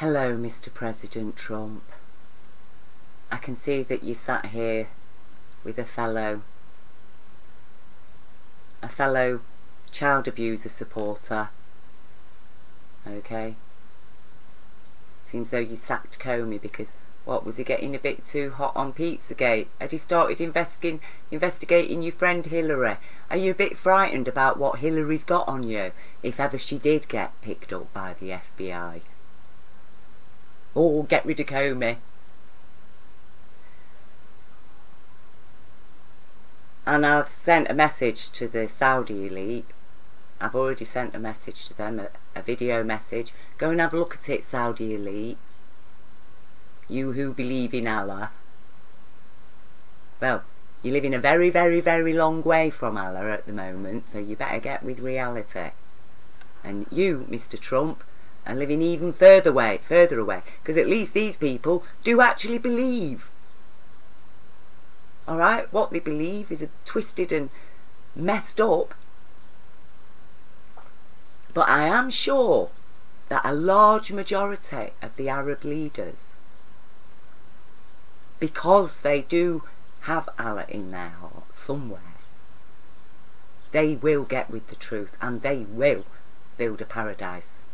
Hello, Mr. President Trump. I can see that you sat here with a fellow child abuser supporter. Okay? Seems though you sacked Comey because, what, was he getting a bit too hot on Pizzagate? Had he started investigating your friend Hillary? Are you a bit frightened about what Hillary's got on you, if ever she did get picked up by the FBI? Oh, get rid of Comey. And I've sent a message to the Saudi elite. I've already sent a message to them, a video message. Go and have a look at it, Saudi elite. You who believe in Allah. Well, you're living a very, very, very long way from Allah at the moment, so you better get with reality. And you, Mr. Trump, are living even further away, because at least these people do actually believe. Alright, what they believe is twisted and messed up. But I am sure that a large majority of the Arab leaders, because they do have Allah in their heart somewhere, they will get with the truth and they will build a paradise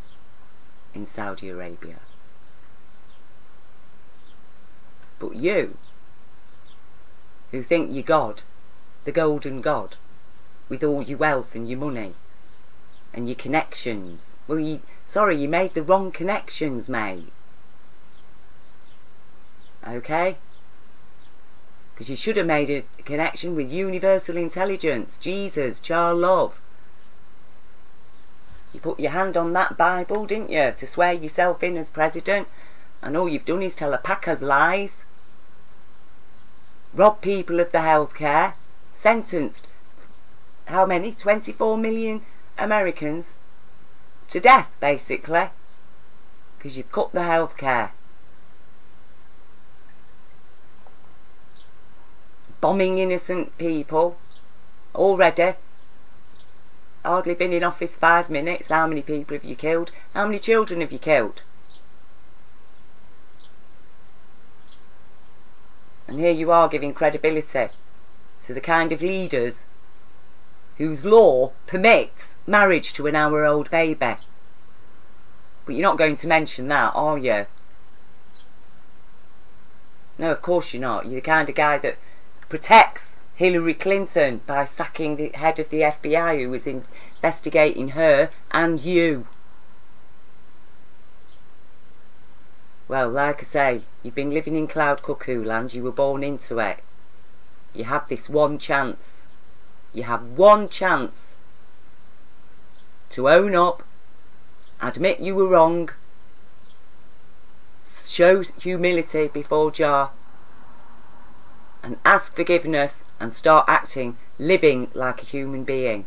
in Saudi Arabia. But you, who think you're God, the golden God, with all your wealth and your money and your connections, well, you made the wrong connections, mate. Okay? Because you should have made a connection with universal intelligence, Jesus, Jar Love. You put your hand on that Bible, didn't you, to swear yourself in as president, and all you've done is tell a pack of lies, rob people of the healthcare, sentenced, how many, 24 million Americans to death, basically, because you've cut the healthcare. Bombing innocent people, already. Hardly been in office 5 minutes. How many people have you killed? How many children have you killed? And here you are giving credibility to the kind of leaders whose law permits marriage to an hour-old baby. But you're not going to mention that, are you? No, of course you're not. You're the kind of guy that protects Hillary Clinton by sacking the head of the FBI who was investigating her and you. Well, like I say, you've been living in cloud cuckoo land. You were born into it. You have this one chance. You have one chance to own up, admit you were wrong, show humility before Jah, and ask forgiveness and start acting, living like a human being.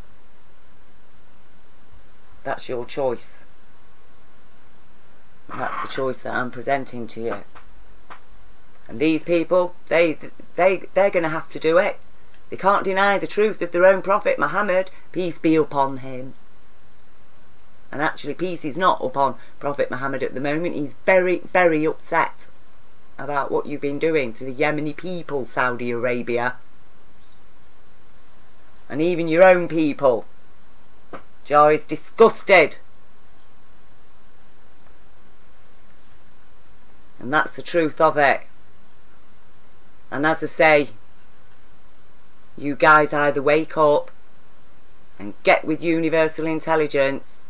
That's your choice. And that's the choice that I'm presenting to you. And these people, they're going to have to do it. They can't deny the truth of their own prophet Muhammad, peace be upon him. And actually, peace is not upon Prophet Muhammad at the moment. He's very, very upset about what you've been doing to the Yemeni people, Saudi Arabia. And even your own people. Jah is disgusted. And that's the truth of it. And as I say, you guys either wake up and get with universal intelligence,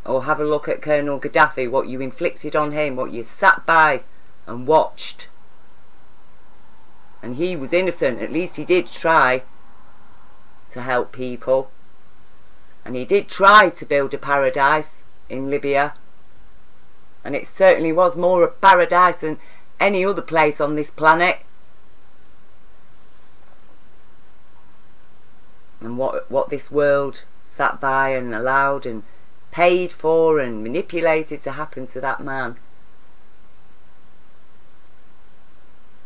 or have a look at Colonel Gaddafi, what you inflicted on him, what you sat by and watched. And he was innocent. At least he did try to help people. And he did try to build a paradise in Libya. And it certainly was more a paradise than any other place on this planet. And what this world sat by and allowed and paid for and manipulated to happen to that man.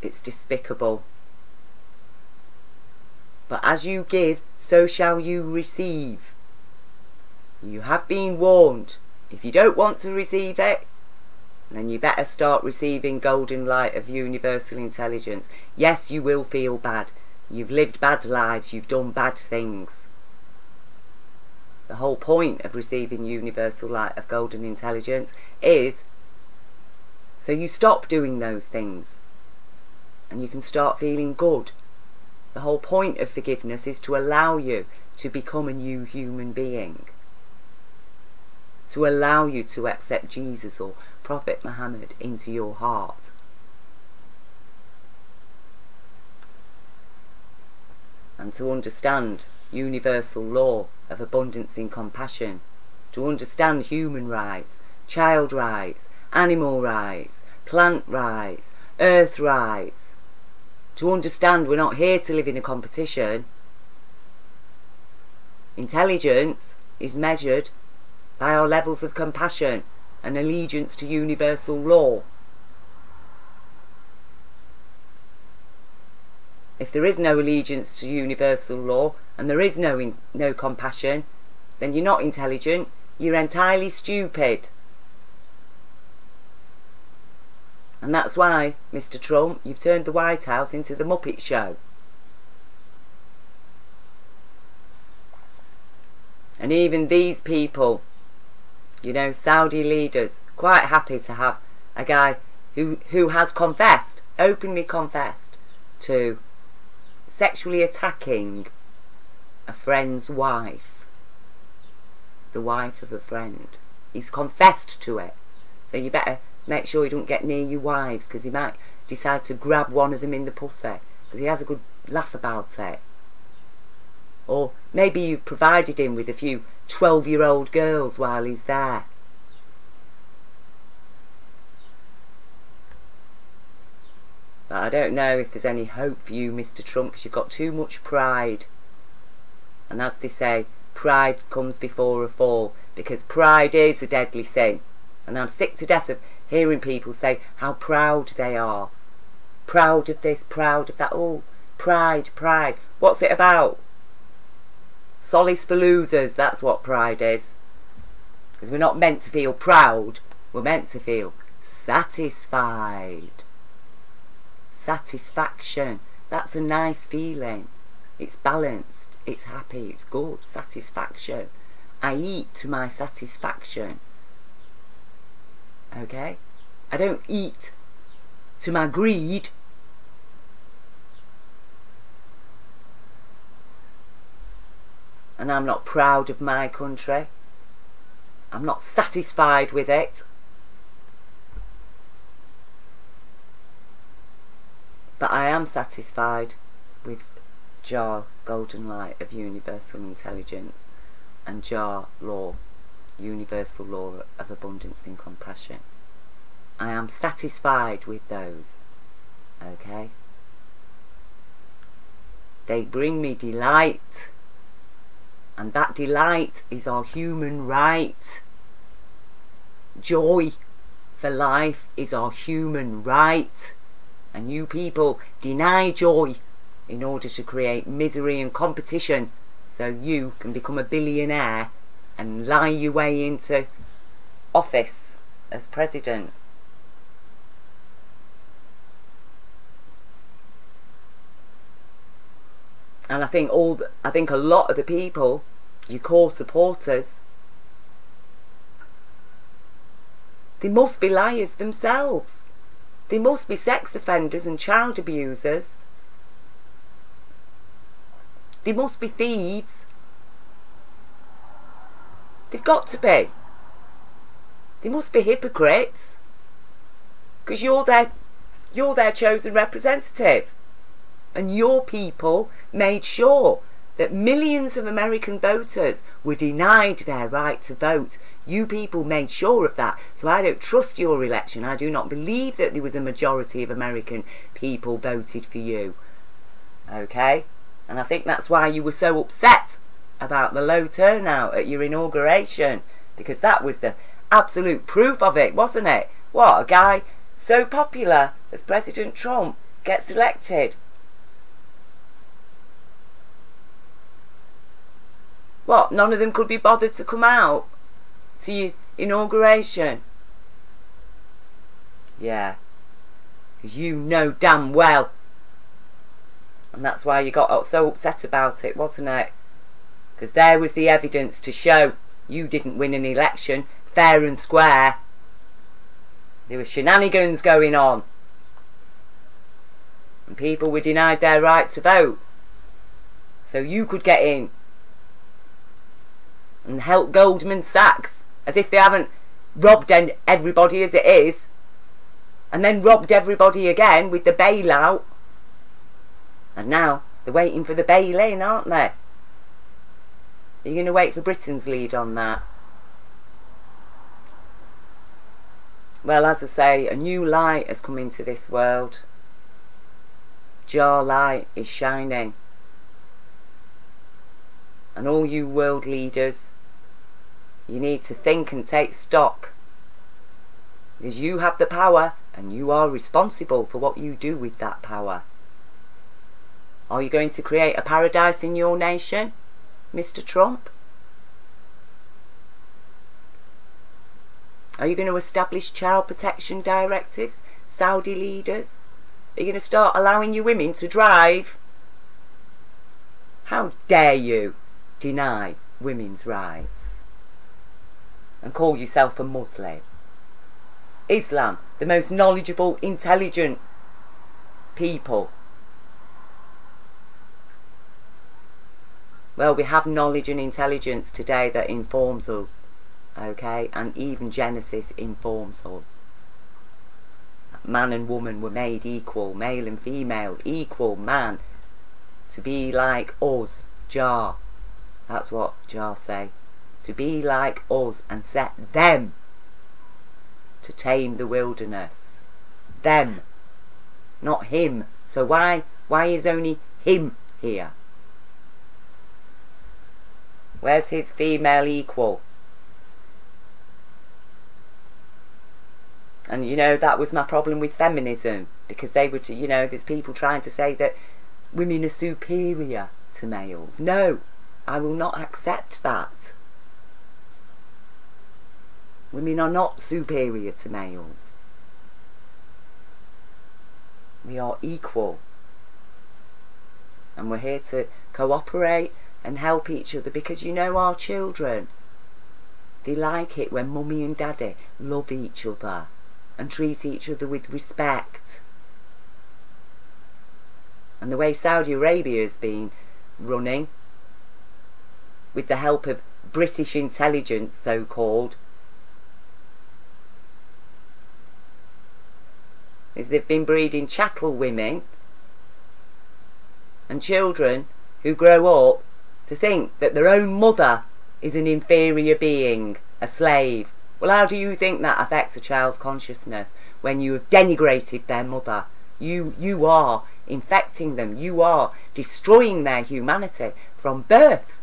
It's despicable. But as you give, so shall you receive. You have been warned If you don't want to receive it, then you better start receiving golden light of universal intelligence. Yes, you will feel bad. You've lived bad lives. You've done bad things. The whole point of receiving universal light of golden intelligence is so you stop doing those things and you can start feeling good. The whole point of forgiveness is to allow you to become a new human being. To allow you to accept Jesus or Prophet Muhammad into your heart. And to understand universal law of abundance in compassion. To understand human rights, child rights, animal rights, plant rights, earth rights. To understand we're not here to live in a competition. Intelligence is measured by our levels of compassion and allegiance to universal law. If there is no allegiance to universal law and there is no compassion, then you're not intelligent, you're entirely stupid. And that's why, Mr. Trump, you've turned the White House into the Muppet Show. And even these people, you know, Saudi leaders, quite happy to have a guy who has confessed, openly confessed, to sexually attacking a friend's wife. The wife of a friend. He's confessed to it. So you better make sure you don't get near your wives, because he might decide to grab one of them in the pussy, because he has a good laugh about it. Or maybe you've provided him with a few 12-year-old girls while he's there. But I don't know if there's any hope for you, Mr. Trump, because you've got too much pride. And as they say, pride comes before a fall, because pride is a deadly sin. And I'm sick to death of hearing people say how proud they are. Proud of this, proud of that. Oh, pride, pride. What's it about? Solace for losers, that's what pride is. Because we're not meant to feel proud, we're meant to feel satisfied. Satisfaction, that's a nice feeling. It's balanced, it's happy, it's good. Satisfaction. I eat to my satisfaction. Okay? I don't eat to my greed. And I'm not proud of my country. I'm not satisfied with it. But I am satisfied with Jah, golden light of universal intelligence, and Jah law, universal law of abundance and compassion. I am satisfied with those. Okay? They bring me delight. And that delight is our human right. Joy for life is our human right. And you people deny joy in order to create misery and competition so you can become a billionaire and lie your way into office as president. And I think a lot of the people, your core supporters, they must be liars themselves. They must be sex offenders and child abusers. They must be thieves. They've got to be. They must be hypocrites. Because you're their chosen representative. And your people made sure that millions of American voters were denied their right to vote. You people made sure of that. So I don't trust your election. I do not believe that there was a majority of American people voted for you. Okay? And I think that's why you were so upset about the low turnout at your inauguration. Because that was the absolute proof of it, wasn't it? What, a guy so popular as President Trump gets elected? What, none of them could be bothered to come out to your inauguration? Yeah. Because you know damn well. And that's why you got so upset about it, wasn't it? Because there was the evidence to show you didn't win an election fair and square. There were shenanigans going on. And people were denied their right to vote. So you could get in and help Goldman Sachs, as if they haven't robbed everybody as it is, and then robbed everybody again with the bailout. And now they're waiting for the bail-in, aren't they? Are you going to wait for Britain's lead on that? Well, as I say, a new light has come into this world. Your light is shining. And all you world leaders, you need to think and take stock. Because you have the power and you are responsible for what you do with that power. Are you going to create a paradise in your nation, Mr. Trump? Are you going to establish child protection directives, Saudi leaders? Are you going to start allowing your women to drive? How dare you deny women's rights and call yourself a Muslim? Islam, the most knowledgeable, intelligent people. Well, we have knowledge and intelligence today that informs us, okay? And even Genesis informs us. Man and woman were made equal, male and female, equal man, to be like us, Jah. That's what Jah say. To be like us and set them to tame the wilderness. Them, not him. So why is only him here? Where's his female equal? And you know, that was my problem with feminism, because they would, you know, there's people trying to say that women are superior to males. No, I will not accept that. Women are not superior to males. We are equal. And we're here to cooperate and help each other, because you know our children, they like it when mummy and daddy love each other and treat each other with respect. And the way Saudi Arabia has been running, with the help of British intelligence, so-called, is they've been breeding chattel women and children who grow up to think that their own mother is an inferior being, a slave. Well, how do you think that affects a child's consciousness when you have denigrated their mother? You are infecting them. You are destroying their humanity from birth.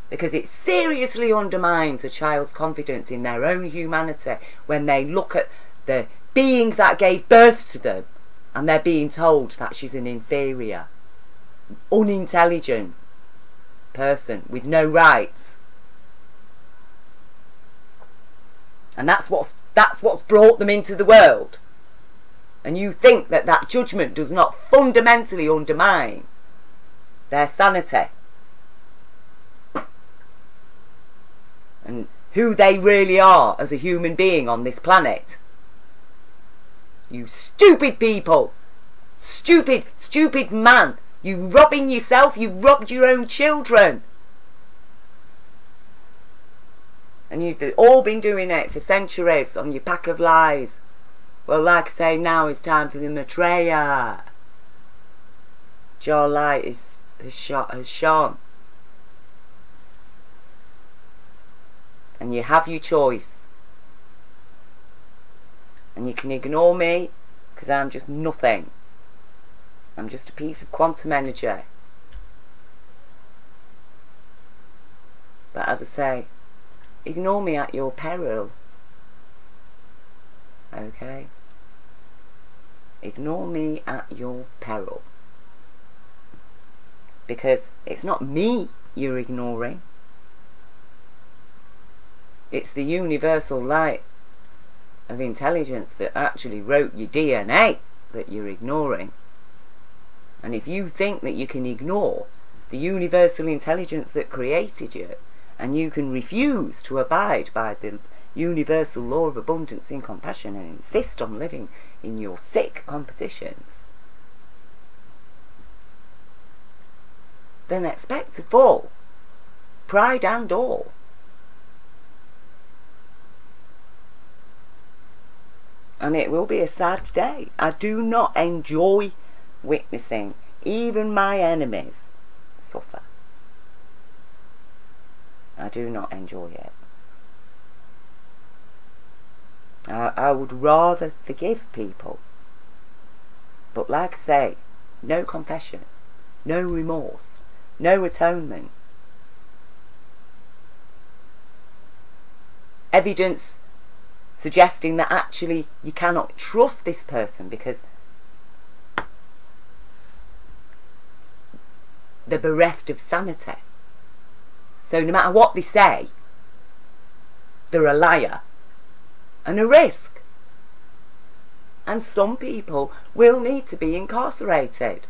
Because it seriously undermines a child's confidence in their own humanity when they look at the being that gave birth to them and they're being told that she's an inferior, unintelligent person with no rights. And that's what's brought them into the world. And you think that that judgment does not fundamentally undermine their sanity and who they really are as a human being on this planet. You stupid people. Stupid man. You robbing yourself. You robbed your own children. And you've all been doing it for centuries on your pack of lies. Well, like I say, now it's time for the Maitreya. Your light has shone. And you have your choice. And you can ignore me, because I'm just nothing. I'm just a piece of quantum energy. But as I say, ignore me at your peril. Okay? Ignore me at your peril. Because it's not me you're ignoring. It's the universal light of intelligence that actually wrote your DNA that you're ignoring. And if you think that you can ignore the universal intelligence that created you, and you can refuse to abide by the universal law of abundance and compassion and insist on living in your sick competitions, then expect to fall, pride and all. And it will be a sad day. I do not enjoy witnessing even my enemies suffer. I do not enjoy it. I would rather forgive people. But like I say, no confession, no remorse, no atonement. Evidence suggesting that actually you cannot trust this person because they're bereft of sanity. So no matter what they say, they're a liar and a risk. And some people will need to be incarcerated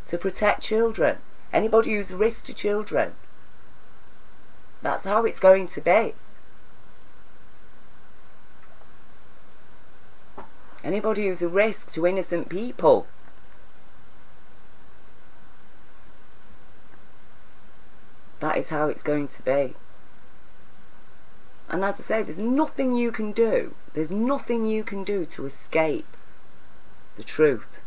to protect children. Anybody who's a risk to children. That's how it's going to be. Anybody who's a risk to innocent people. That is how it's going to be. And as I say, there's nothing you can do. There's nothing you can do to escape the truth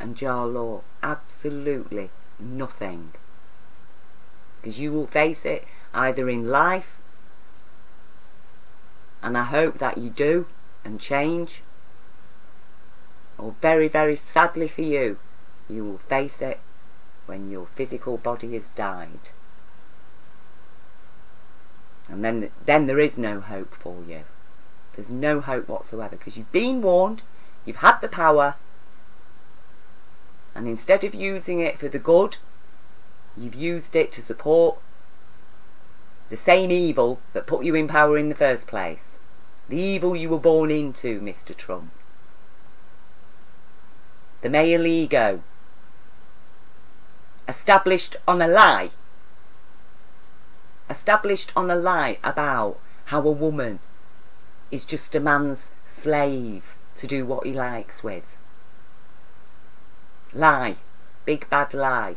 and Jar law. Absolutely nothing. Because you will face it either in life, and I hope that you do and change, or very, very sadly for you, you will face it when your physical body has died. And then there is no hope for you. There's no hope whatsoever, because you've been warned, you've had the power, and instead of using it for the good, you've used it to support the same evil that put you in power in the first place. The evil you were born into, Mr. Trump. The male ego. Established on a lie. Established on a lie about how a woman is just a man's slave to do what he likes with. Lie. Big bad lie.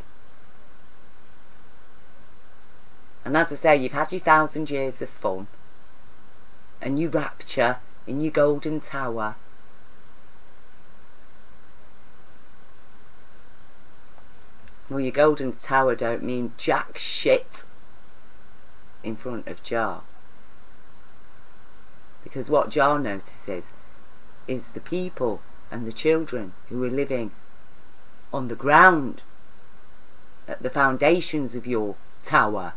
And as I say, you've had your 1,000 years of fun. And you rapture in your golden tower. Well, your golden tower don't mean jack shit in front of Jar. Because what Jar notices is the people and the children who are living on the ground, at the foundations of your tower.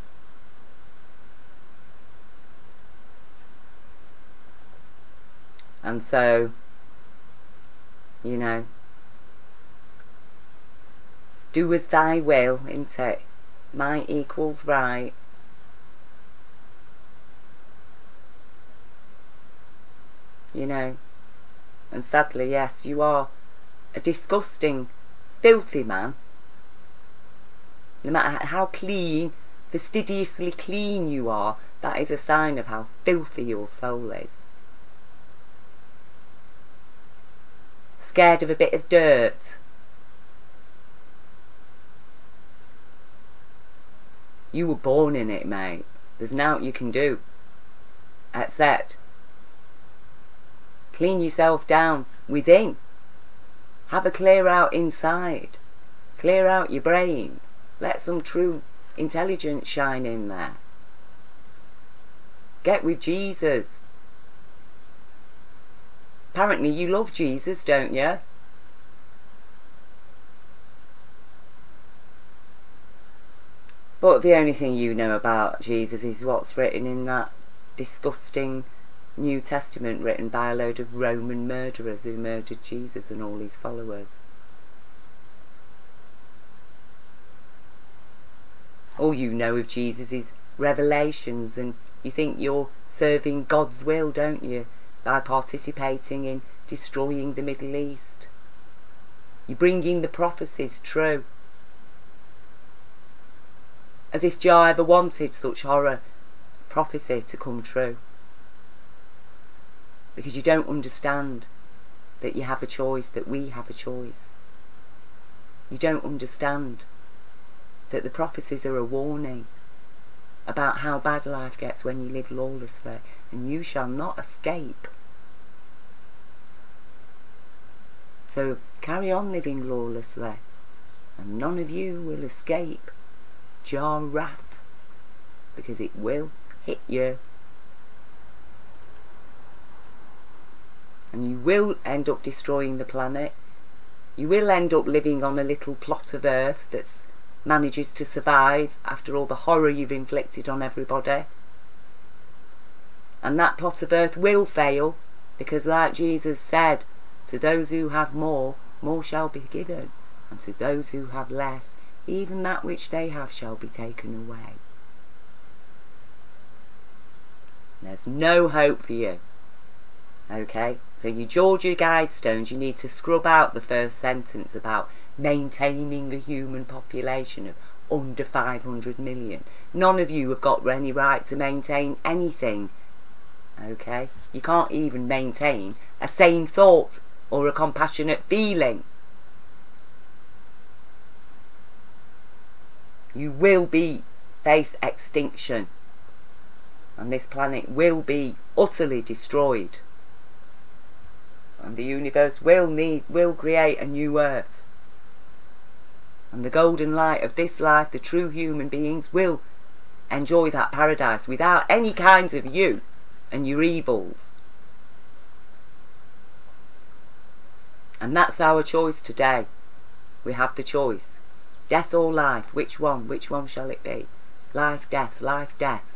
And so, you know, do as thy will, innit it? Might equals right. You know, and sadly, yes, you are a disgusting, filthy man. No matter how clean, fastidiously clean you are, that is a sign of how filthy your soul is. Scared of a bit of dirt. You were born in it, mate. There's nought you can do except clean yourself down within. Have a clear out inside. Clear out your brain. Let some true intelligence shine in there. Get with Jesus. Apparently you love Jesus, don't you? But the only thing you know about Jesus is what's written in that disgusting New Testament written by a load of Roman murderers who murdered Jesus and all his followers. All you know of Jesus is revelations, and you think you're serving God's will, don't you, by participating in destroying the Middle East. You're bringing the prophecies true. As if Jah ever wanted such horror prophecy to come true. Because you don't understand that you have a choice, that we have a choice. You don't understand that the prophecies are a warning about how bad life gets when you live lawlessly, and you shall not escape. So carry on living lawlessly, and none of you will escape Jah wrath, because it will hit you. And you will end up destroying the planet. You will end up living on a little plot of earth that manages to survive after all the horror you've inflicted on everybody. And that plot of earth will fail, because like Jesus said, to those who have more, more shall be given, and to those who have less, even that which they have shall be taken away. There's no hope for you. Okay, so your Georgia Guidestones, you need to scrub out the first sentence about maintaining a human population of under 500 million. None of you have got any right to maintain anything. Okay, you can't even maintain a sane thought or a compassionate feeling. You will face extinction, and this planet will be utterly destroyed, and the universe will create a new earth, and the golden light of this life, the true human beings, will enjoy that paradise without any kinds of you and your evils. And that's our choice today. We have the choice. Death or life, which one? Which one shall it be? Life, death, life, death.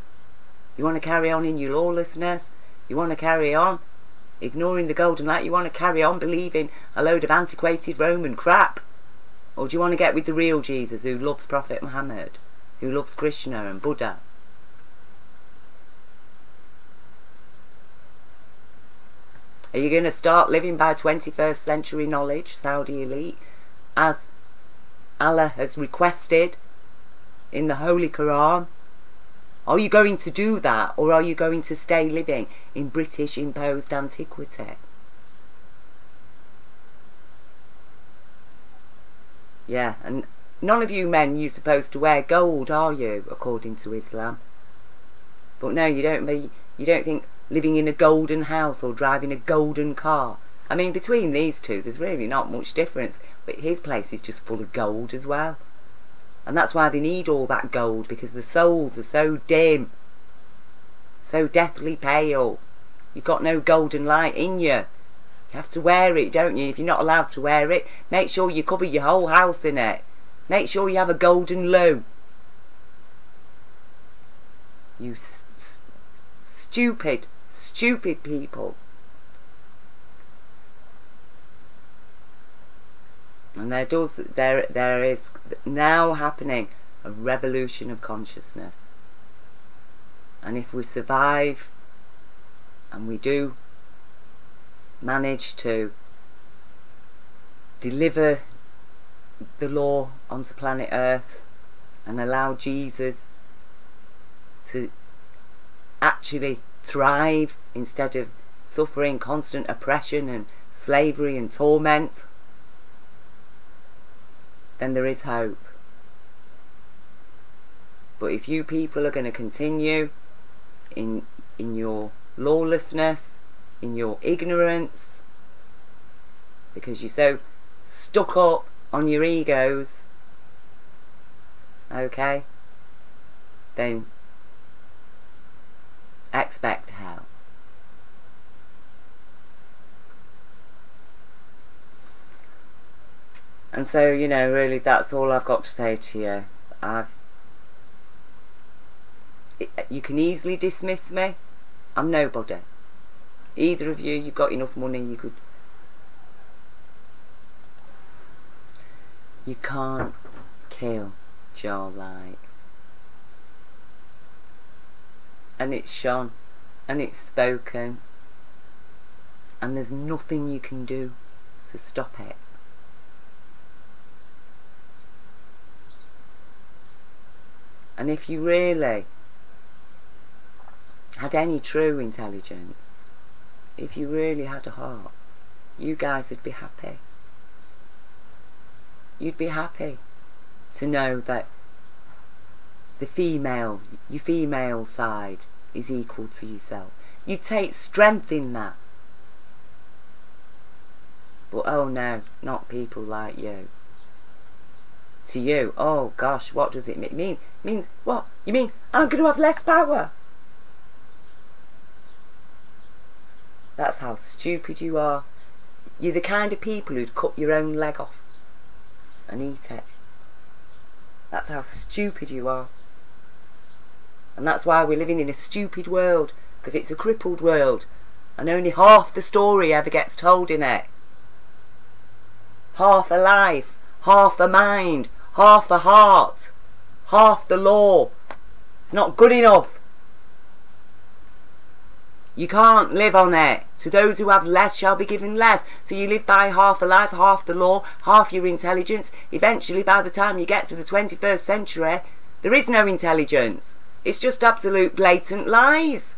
You want to carry on in your lawlessness? You want to carry on ignoring the golden light? You want to carry on believing a load of antiquated Roman crap? Or do you want to get with the real Jesus, who loves Prophet Muhammad, who loves Krishna and Buddha? Are you going to start living by 21st century knowledge, Saudi elite, as Allah has requested in the Holy Quran? Are you going to do that, or are you going to stay living in British imposed antiquity? Yeah, and none of you men, you're supposed to wear gold, are you, according to Islam? But no, you don't think living in a golden house or driving a golden car. I mean, between these two, there's really not much difference. But his place is just full of gold as well. And that's why they need all that gold, because the souls are so dim, so deathly pale. You've got no golden light in you. You have to wear it, don't you? If you're not allowed to wear it, make sure you cover your whole house in it. Make sure you have a golden loo. You stupid, stupid people. And there is now happening a revolution of consciousness. And if we survive, and we do manage to deliver the law onto planet Earth and allow Jesus to actually thrive instead of suffering constant oppression and slavery and torment, then there is hope. But if you people are going to continue in your lawlessness, in your ignorance, because you're so stuck up on your egos, okay, then expect hell. And so, you know, really that's all I've got to say to you. You can easily dismiss me. I'm nobody. Either of you, you've got enough money, you can't kill Jah like. and it's shone, and it's spoken, and there's nothing you can do to stop it. And if you really had any true intelligence, if you really had a heart, you guys would be happy. You'd be happy to know that your female side is equal to yourself. You take strength in that. But oh no, not people like you. To you, oh gosh, what does it mean? It means what? You mean I'm going to have less power? That's how stupid you are. You're the kind of people who'd cut your own leg off and eat it. That's how stupid you are. And that's why we're living in a stupid world, because it's a crippled world, and only half the story ever gets told in it. Half a life, half a mind, half a heart, half the law. It's not good enough. You can't live on it. To those who have less shall be given less. So you live by half a life, half the law, half your intelligence. Eventually, by the time you get to the 21st century, there is no intelligence. It's just absolute blatant lies.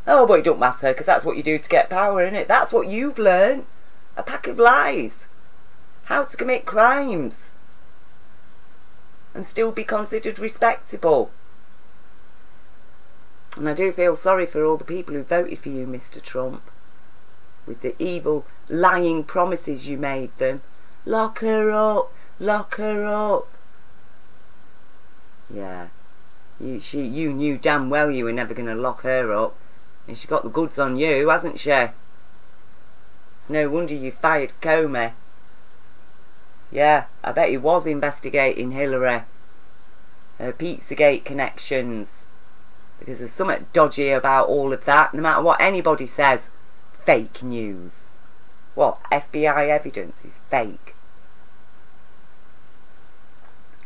Oh, but it don't matter, because that's what you do to get power, innit? That's what you've learned. A pack of lies. How to commit crimes and still be considered respectable. And I do feel sorry for all the people who voted for you, Mr. Trump, with the evil, lying promises you made them. Lock her up, lock her up. Yeah, you knew damn well you were never going to lock her up, and she got the goods on you, hasn't she? It's no wonder you fired Comey. Yeah, I bet he was investigating Hillary, her Pizzagate connections. Because there's something dodgy about all of that, no matter what anybody says. Fake news. What? FBI evidence is fake.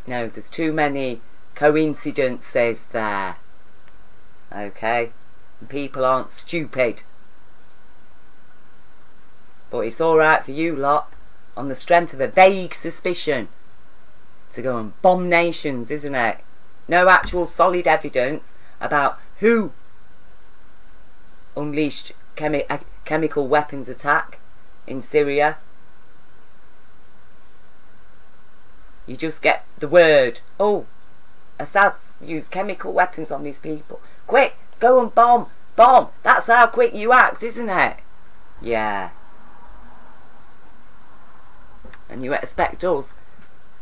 No, there's too many coincidences there. Okay? And people aren't stupid. But it's alright for you lot, on the strength of a vague suspicion, to go and bomb nations, isn't it? No actual solid evidence about who unleashed a chemical weapons attack in Syria. You just get the word, oh, Assad's used chemical weapons on these people. Quick, go and bomb, bomb. That's how quick you act, isn't it? Yeah. And you expect us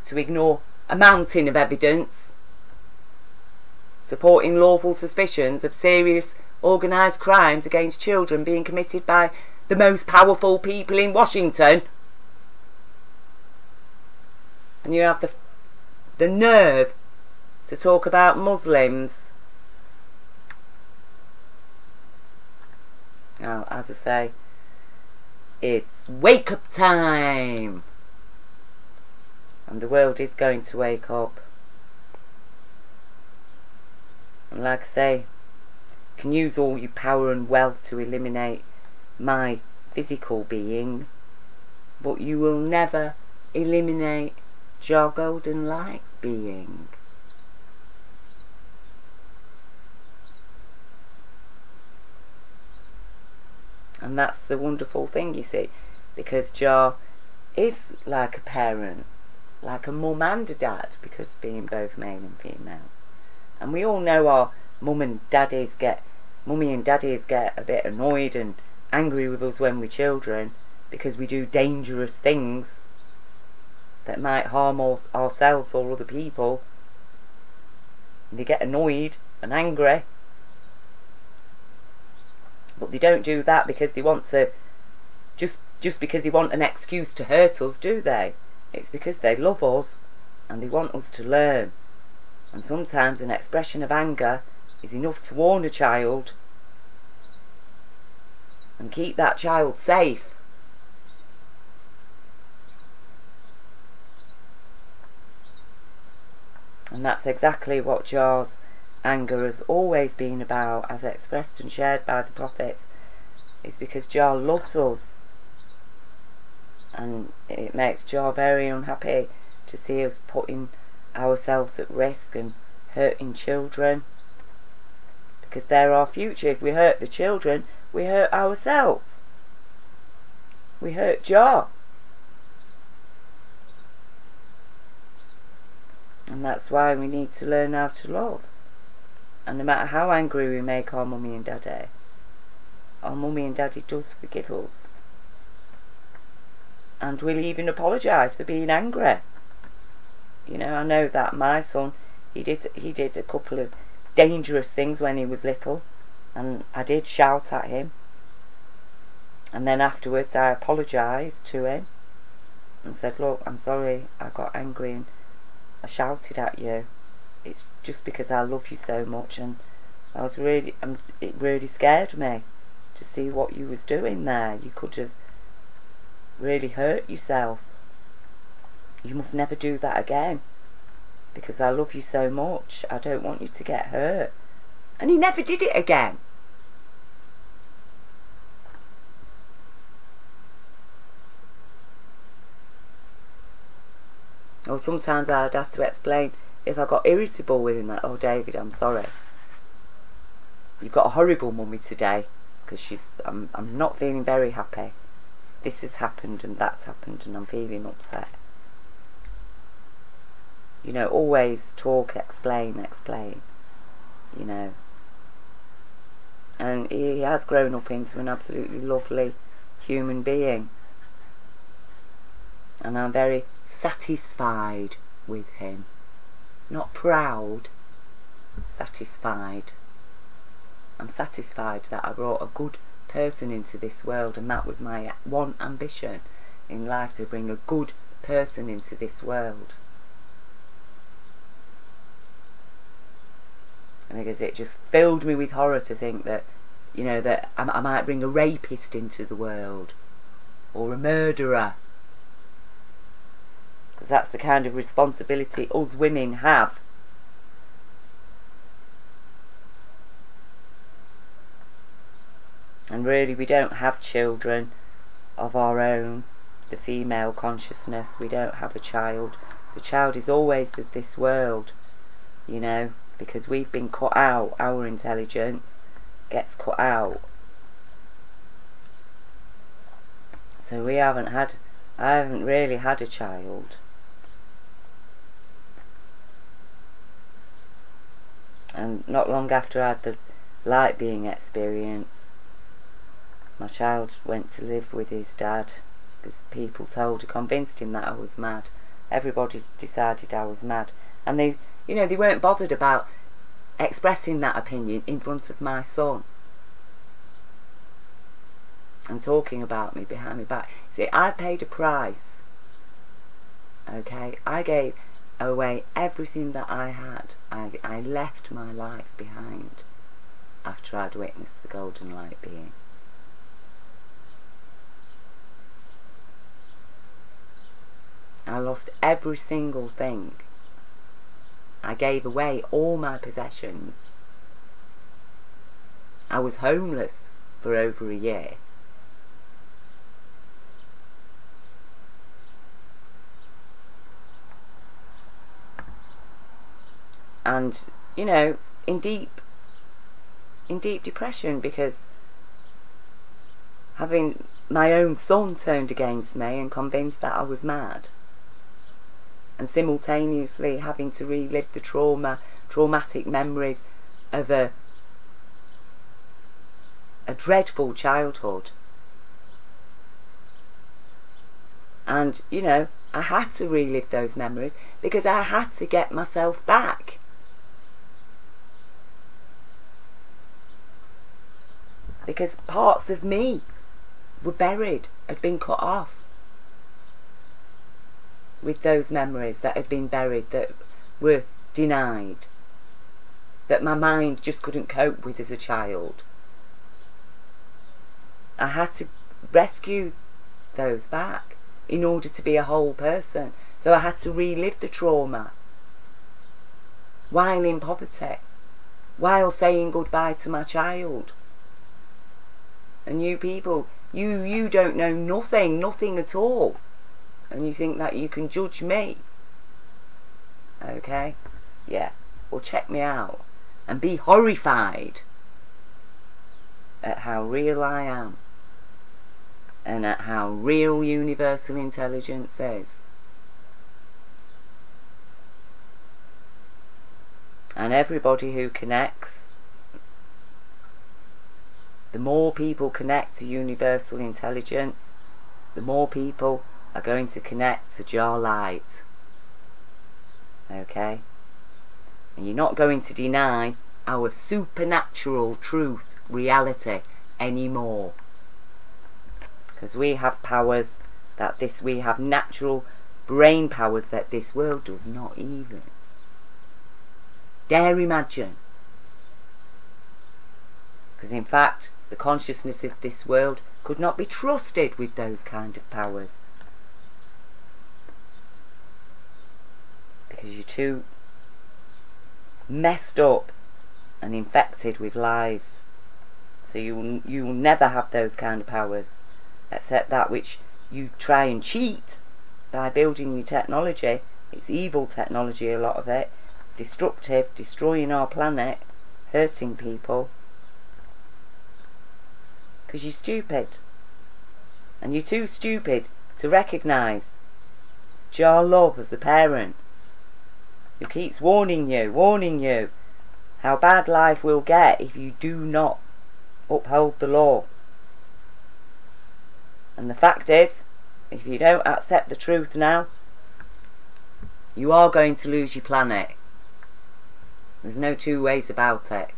to ignore a mountain of evidence supporting lawful suspicions of serious organised crimes against children being committed by the most powerful people in Washington. And you have the nerve to talk about Muslims. Now, as I say, it's wake up time. And the world is going to wake up. And like I say, you can use all your power and wealth to eliminate my physical being, but you will never eliminate your golden light being. And that's the wonderful thing, you see, because Jar is like a parent, like a mum and a dad, because being both male and female. And we all know our mummy and daddies get a bit annoyed and angry with us when we're children, because we do dangerous things that might harm ourselves or other people. And they get annoyed and angry. But they don't do that because they want to, just because they want an excuse to hurt us, do they? It's because they love us and they want us to learn. And sometimes an expression of anger is enough to warn a child and keep that child safe. And that's exactly what Jar's anger has always been about, as expressed and shared by the prophets, is because Jah loves us. And it makes Jah very unhappy to see us putting ourselves at risk and hurting children. Because they're our future. If we hurt the children, we hurt ourselves. We hurt Jah. And that's why we need to learn how to love. And no matter how angry we make our mummy and daddy, our mummy and daddy does forgive us. And will even apologise for being angry. You know, I know that my son, he did a couple of dangerous things when he was little, and I did shout at him. And then afterwards I apologised to him and said, look, I'm sorry, I got angry and I shouted at you. It's just because I love you so much, and it really scared me to see what you was doing there. You could have really hurt yourself. You must never do that again, because I love you so much. I don't want you to get hurt. And he never did it again. Or sometimes I'd have to explain if I got irritable with him, like, oh David, I'm sorry. You've got a horrible mummy today, because I'm not feeling very happy. This has happened and that's happened and I'm feeling upset. You know, always talk, explain, you know. And he has grown up into an absolutely lovely human being. And I'm very satisfied with him. Not proud, satisfied. I'm satisfied that I brought a good person into this world, and that was my one ambition in life, to bring a good person into this world. And because it just filled me with horror to think that, you know, that I might bring a rapist into the world, or a murderer. Because that's the kind of responsibility us women have. And really, we don't have children of our own, the female consciousness. We don't have a child. The child is always of this world, you know, because we've been cut out. Our intelligence gets cut out. So I haven't really had a child. And not long after I had the light being experience, my child went to live with his dad, because people convinced him that I was mad. Everybody decided I was mad. And they weren't bothered about expressing that opinion in front of my son. And talking about me behind my back. See, I paid a price. Okay? I gave away everything that I had. I left my life behind after I'd witnessed the golden light being. I lost every single thing. I gave away all my possessions. I was homeless for over a year. And, you know, in deep depression, because having my own son turned against me and convinced that I was mad, and simultaneously having to relive the traumatic memories of a dreadful childhood. And, you know, I had to relive those memories because I had to get myself back. Because parts of me were buried, had been cut off with those memories that had been buried, that were denied, that my mind just couldn't cope with as a child. I had to rescue those back in order to be a whole person. So I had to relive the trauma while in poverty. while saying goodbye to my child. And you people, you don't know nothing at all. And you think that you can judge me. Okay? Yeah. Well, check me out. And be horrified at how real I am. And at how real universal intelligence is. And everybody who connects, the more people connect to universal intelligence, the more people are going to connect to Jar Light. Okay? And you're not going to deny our supernatural truth, reality, anymore. Because we have powers that we have natural brain powers that this world does not even dare imagine. Because in fact, the consciousness of this world could not be trusted with those kind of powers. Because you're too messed up and infected with lies. So you will never have those kind of powers, except that which you try and cheat by building your technology. It's evil technology, a lot of it. Destructive, destroying our planet, hurting people. Because you're stupid. And you're too stupid to recognise Jar Love as a parent who keeps warning you how bad life will get if you do not uphold the law. And the fact is, if you don't accept the truth now, you are going to lose your planet. There's no two ways about it.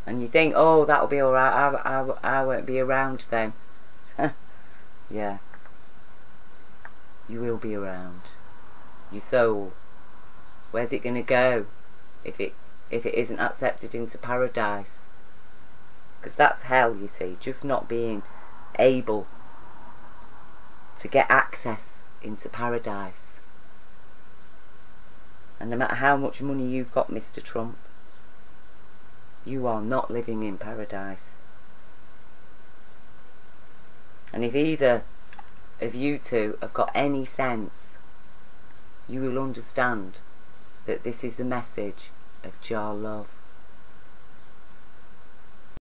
And you think, oh, that'll be alright, I won't be around then. Yeah. You will be around. Your soul. Where's it going to go if it isn't accepted into paradise? Because that's hell, you see. Just not being able to get access into paradise. And no matter how much money you've got, Mr. Trump, you are not living in paradise. And if either of you two have got any sense, you will understand that this is a message of Jar Love.